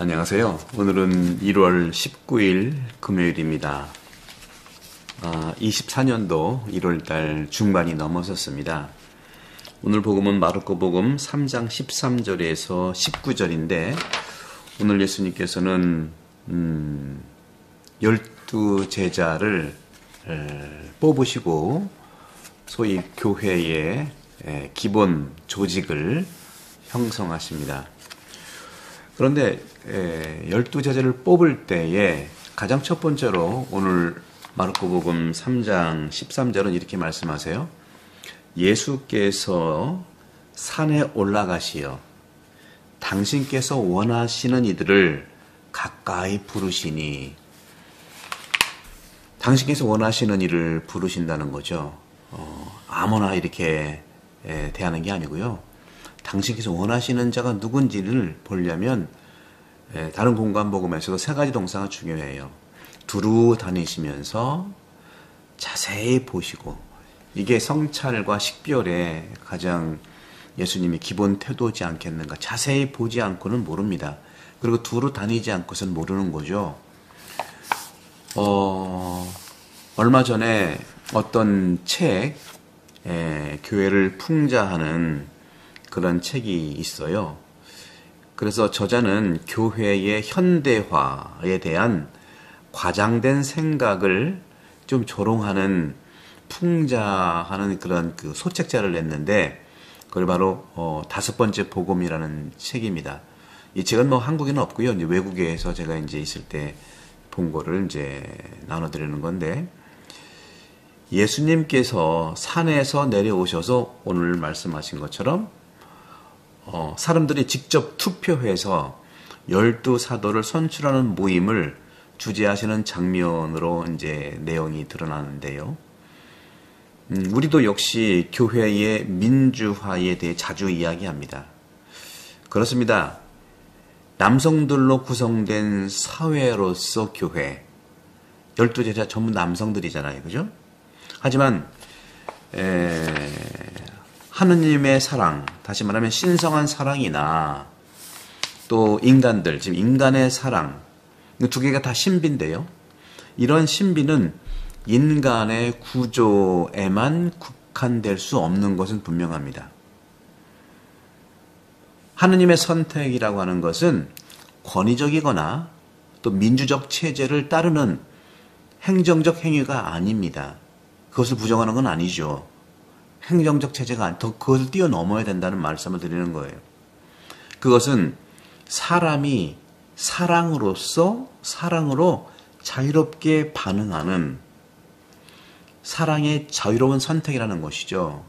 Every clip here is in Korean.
안녕하세요. 오늘은 1월 19일 금요일입니다. 24년도 1월달 중반이 넘어섰습니다. 오늘 복음은 마르코 복음 3장 13절에서 19절인데 오늘 예수님께서는 12제자를 뽑으시고 소위 교회의 기본 조직을 형성하십니다. 그런데 12제자를 뽑을 때에 가장 첫 번째로 오늘 마르코복음 3장 13절은 이렇게 말씀하세요. 예수께서 산에 올라가시어 당신께서 원하시는 이들을 가까이 부르시니, 당신께서 원하시는 이를 부르신다는 거죠. 아무나 이렇게 대하는 게 아니고요. 당신께서 원하시는 자가 누군지를 보려면 다른 공간 복음에서도 세 가지 동사가 중요해요. 두루 다니시면서 자세히 보시고, 이게 성찰과 식별의 가장 예수님의 기본 태도지 않겠는가. 자세히 보지 않고는 모릅니다. 그리고 두루 다니지 않고서는 모르는 거죠. 얼마 전에 어떤 책, 교회를 풍자하는 그런 책이 있어요. 그래서 저자는 교회의 현대화에 대한 과장된 생각을 좀 조롱하는, 풍자하는 그런 그 소책자를 냈는데, 그걸 바로 5번째 복음이라는 책입니다. 이 책은 뭐 한국에는 없고요. 이제 외국에서 제가 이제 있을 때 본 거를 이제 나눠드리는 건데, 예수님께서 산에서 내려오셔서 오늘 말씀하신 것처럼 사람들이 직접 투표해서 12사도를 선출하는 모임을 주재하시는 장면으로 이제 내용이 드러나는데요. 우리도 역시 교회의 민주화에 대해 자주 이야기합니다. 그렇습니다. 남성들로 구성된 사회로서 교회, 12제자 전부 남성들이잖아요. 그죠? 하지만 하느님의 사랑, 다시 말하면 신성한 사랑이나 또 인간들, 지금 인간의 사랑, 두 개가 다 신비인데요. 이런 신비는 인간의 구조에만 국한될 수 없는 것은 분명합니다. 하느님의 선택이라고 하는 것은 권위적이거나 또 민주적 체제를 따르는 행정적 행위가 아닙니다. 그것을 부정하는 건 아니죠. 행정적 체제가 더 그것을 뛰어넘어야 된다는 말씀을 드리는 거예요. 그것은 사람이 사랑으로 자유롭게 반응하는 사랑의 자유로운 선택이라는 것이죠.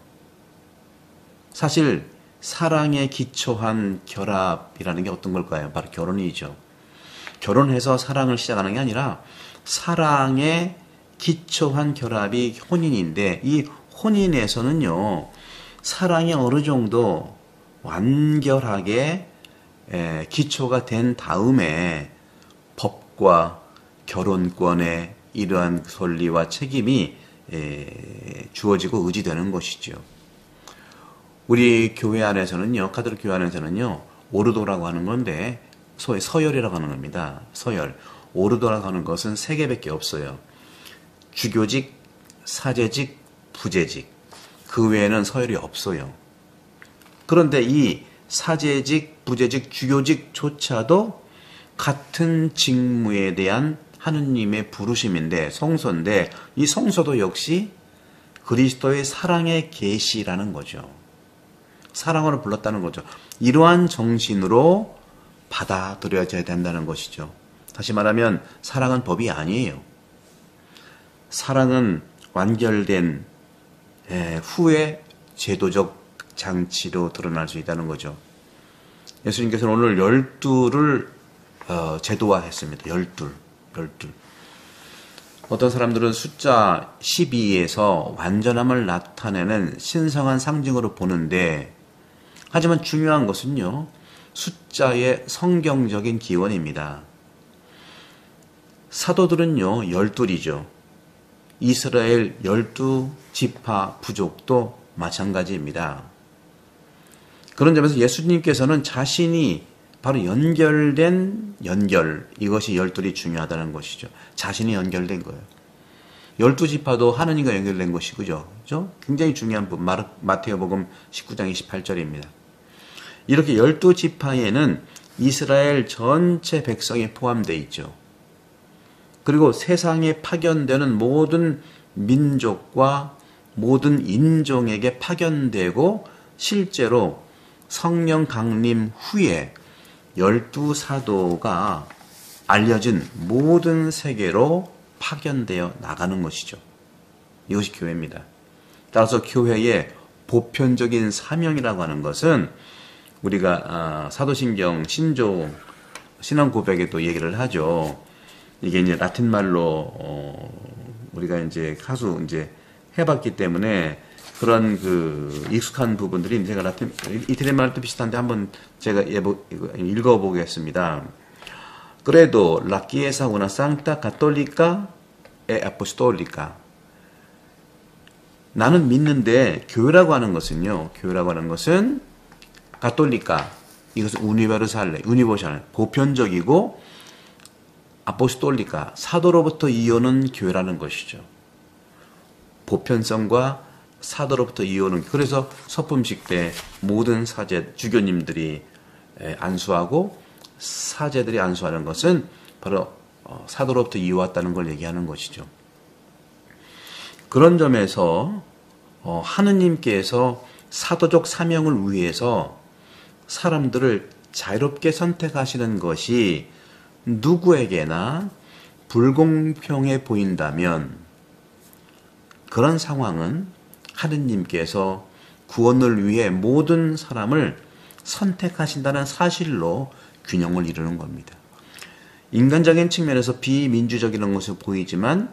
사실 사랑에 기초한 결합이라는 게 어떤 걸까요? 바로 결혼이죠. 결혼해서 사랑을 시작하는 게 아니라 사랑에 기초한 결합이 혼인인데, 이 혼인에서는요, 사랑이 어느 정도 완결하게 기초가 된 다음에 법과 결혼권의 이러한 권리와 책임이 주어지고 의지되는 것이죠. 우리 교회 안에서는요, 카톨릭 교회 안에서는요, 오르도라고 하는 건데, 소위 서열이라고 하는 겁니다. 서열. 오르도라고 하는 것은 3개밖에 없어요. 주교직, 사제직, 부재직. 그 외에는 서열이 없어요. 그런데 이 사제직, 부재직, 주교직조차도 같은 직무에 대한 하느님의 부르심인데, 성소인데, 이 성소도 역시 그리스도의 사랑의 계시라는 거죠. 사랑으로 불렀다는 거죠. 이러한 정신으로 받아들여져야 된다는 것이죠. 다시 말하면 사랑은 법이 아니에요. 사랑은 완결된 후에 제도적 장치로 드러날 수 있다는 거죠. 예수님께서는 오늘 12를 제도화했습니다. 12. 어떤 사람들은 숫자 12에서 완전함을 나타내는 신성한 상징으로 보는데, 하지만 중요한 것은요, 숫자의 성경적인 기원입니다. 사도들은요, 12이죠. 이스라엘 12지파 부족도 마찬가지입니다. 그런 점에서 예수님께서는 자신이 바로 연결된 연결, 이것이 열둘이 중요하다는 것이죠. 자신이 연결된 거예요. 12지파도 하느님과 연결된 것이 그죠? 굉장히 중요한 부분. 마태복음 19장 28절입니다. 이렇게 12지파에는 이스라엘 전체 백성이 포함되어 있죠. 그리고 세상에 파견되는 모든 민족과 모든 인종에게 파견되고 실제로 성령 강림 후에 12사도가 알려진 모든 세계로 파견되어 나가는 것이죠. 이것이 교회입니다. 따라서 교회의 보편적인 사명이라고 하는 것은 우리가 사도신경 신조 신앙 고백에도 얘기를 하죠. 이게 이제 라틴 말로 우리가 이제 하수 이제 해봤기 때문에 그런 그 익숙한 부분들이 제가 이태리 말도 비슷한데 한번 제가 읽어보겠습니다. Credo la Chiesa una santa cattolica e apostolica. 나는 믿는데 교회라고 하는 것은요. 교회라고 하는 것은 가톨리카, 이것은 유니버설, 보편적이고 아포스톨리카, 사도로부터 이어오는 교회라는 것이죠. 보편성과 사도로부터 이어오는, 그래서 서품식 때 모든 사제, 주교님들이 안수하고 사제들이 안수하는 것은 바로 사도로부터 이어왔다는 걸 얘기하는 것이죠. 그런 점에서 하느님께서 사도적 사명을 위해서 사람들을 자유롭게 선택하시는 것이 누구에게나 불공평해 보인다면 그런 상황은 하느님께서 구원을 위해 모든 사람을 선택하신다는 사실로 균형을 이루는 겁니다. 인간적인 측면에서 비민주적인 것으로 보이지만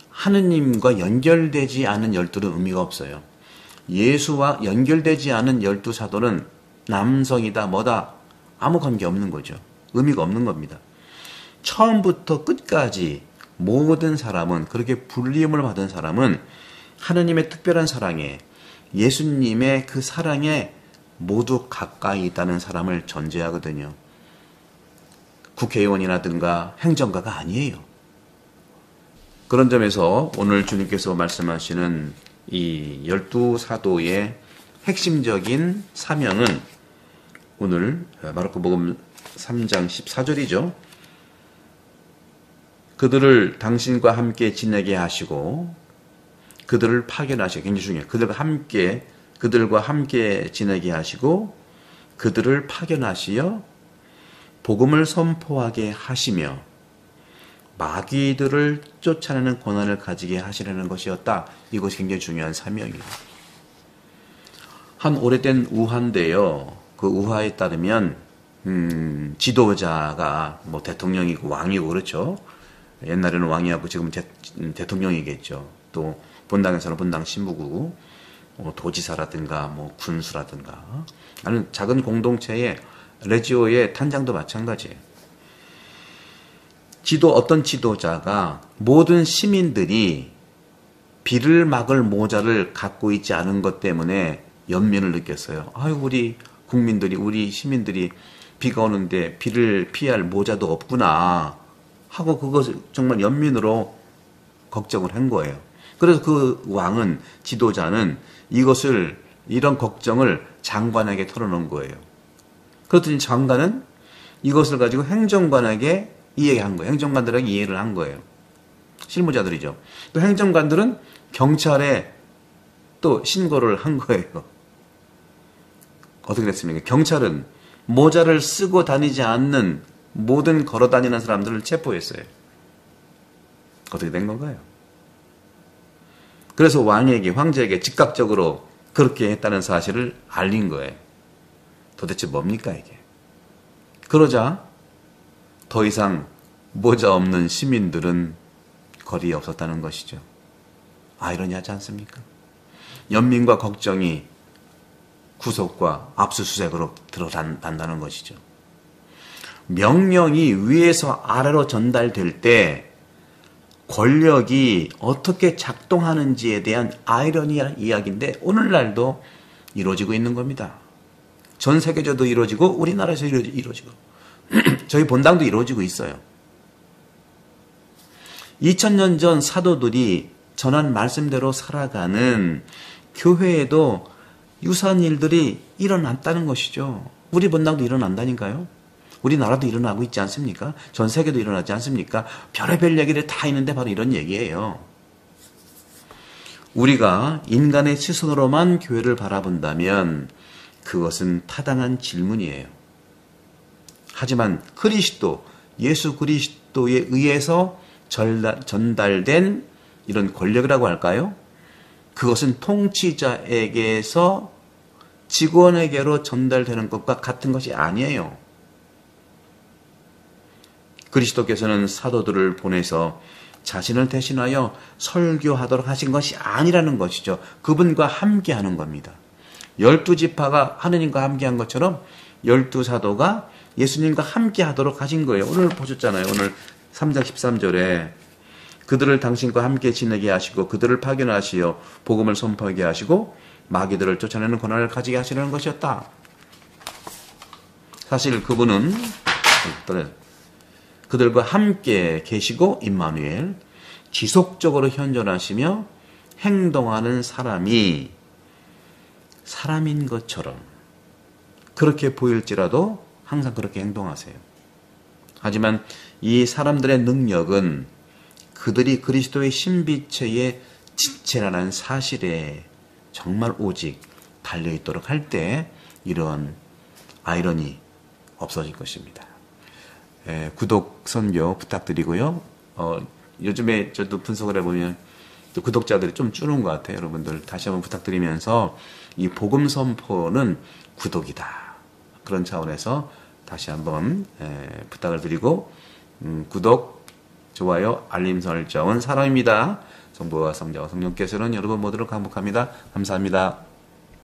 하느님과 연결되지 않은 열둘은 의미가 없어요. 예수와 연결되지 않은 12사도는 남성이다 뭐다 아무 관계 없는 거죠. 의미가 없는 겁니다. 처음부터 끝까지 모든 사람은, 그렇게 불리움을 받은 사람은 하느님의 특별한 사랑에, 예수님의 그 사랑에 모두 가까이 있다는 사람을 전제하거든요. 국회의원이라든가 행정가가 아니에요. 그런 점에서 오늘 주님께서 말씀하시는 이 12사도의 핵심적인 사명은 오늘 마르코복음 3장 14절이죠. 그들을 당신과 함께 지내게 하시고 그들을 파견하시고, 굉장히 중요해요. 그들과 함께 지내게 하시고 그들을 파견하시어 복음을 선포하게 하시며 마귀들을 쫓아내는 권한을 가지게 하시려는 것이었다. 이것이 굉장히 중요한 사명이에요. 한 오래된 우화인데요. 그 우화에 따르면 지도자가 뭐 대통령이고 왕이고 그렇죠. 옛날에는 왕이었고 지금 대통령이겠죠. 또 본당에서는 본당 신부고 도지사라든가 뭐 군수라든가 아니면 작은 공동체의 레지오의 탄장도 마찬가지예요. 어떤 지도자가 모든 시민들이 비를 막을 모자를 갖고 있지 않은 것 때문에 연민을 느꼈어요. 아유, 우리 국민들이, 우리 시민들이 비가 오는데 비를 피할 모자도 없구나 하고 그것을 정말 연민으로 걱정을 한 거예요. 그래서 그 왕은, 지도자는 이런 걱정을 장관에게 털어놓은 거예요. 그랬더니 장관은 이것을 가지고 행정관에게 이해한 거예요. 행정관들에게 이해를 한 거예요. 실무자들이죠. 또 행정관들은 경찰에 또 신고를 한 거예요. 어떻게 됐습니까? 경찰은 모자를 쓰고 다니지 않는 모든 걸어 다니는 사람들을 체포했어요. 어떻게 된 건가요? 그래서 황제에게 즉각적으로 그렇게 했다는 사실을 알린 거예요. 도대체 뭡니까 이게? 그러자 더 이상 모자 없는 시민들은 거리에 없었다는 것이죠. 아이러니하지 않습니까? 연민과 걱정이 구속과 압수수색으로 들어간다는 것이죠. 명령이 위에서 아래로 전달될 때 권력이 어떻게 작동하는지에 대한 아이러니한 이야기인데 오늘날도 이루어지고 있는 겁니다. 전 세계적으로 이루어지고 우리나라에서 이루어지고 저희 본당도 이루어지고 있어요. 2000년 전 사도들이 전한 말씀대로 살아가는 교회에도 유사한 일들이 일어났다는 것이죠. 우리 본당도 일어난다니까요. 우리나라도 일어나고 있지 않습니까? 전 세계도 일어나지 않습니까? 별의별 얘기를 다 있는데 바로 이런 얘기예요. 우리가 인간의 시선으로만 교회를 바라본다면 그것은 타당한 질문이에요. 하지만 그리스도, 예수 그리스도에 의해서 전달된 이런 권력이라고 할까요? 그것은 통치자에게서 직원에게로 전달되는 것과 같은 것이 아니에요. 그리스도께서는 사도들을 보내서 자신을 대신하여 설교하도록 하신 것이 아니라는 것이죠. 그분과 함께하는 겁니다. 12지파가 하느님과 함께한 것처럼 12사도가 예수님과 함께하도록 하신 거예요. 오늘 보셨잖아요. 오늘 3장 13절에 그들을 당신과 함께 지내게 하시고 그들을 파견하시어 복음을 선포하게 하시고 마귀들을 쫓아내는 권한을 가지게 하시려는 것이었다. 사실 그분은 그들과 함께 계시고 임마누엘, 지속적으로 현존하시며 행동하는 사람이 사람인 것처럼 그렇게 보일지라도 항상 그렇게 행동하세요. 하지만 이 사람들의 능력은 그들이 그리스도의 신비체의 지체라는 사실에 정말 오직 달려있도록 할 때 이런 아이러니 없어질 것입니다. 구독, 선교 부탁드리고요. 요즘에 저도 분석을 해보면 또 구독자들이 좀 줄은 것 같아요. 여러분들 다시 한번 부탁드리면서 이 복음 선포는 구독이다. 그런 차원에서 다시 한번 부탁을 드리고 구독, 좋아요, 알림 설정은 사랑입니다. 성부와 성자와 성령께서는 여러분 모두를 강복합니다. 감사합니다.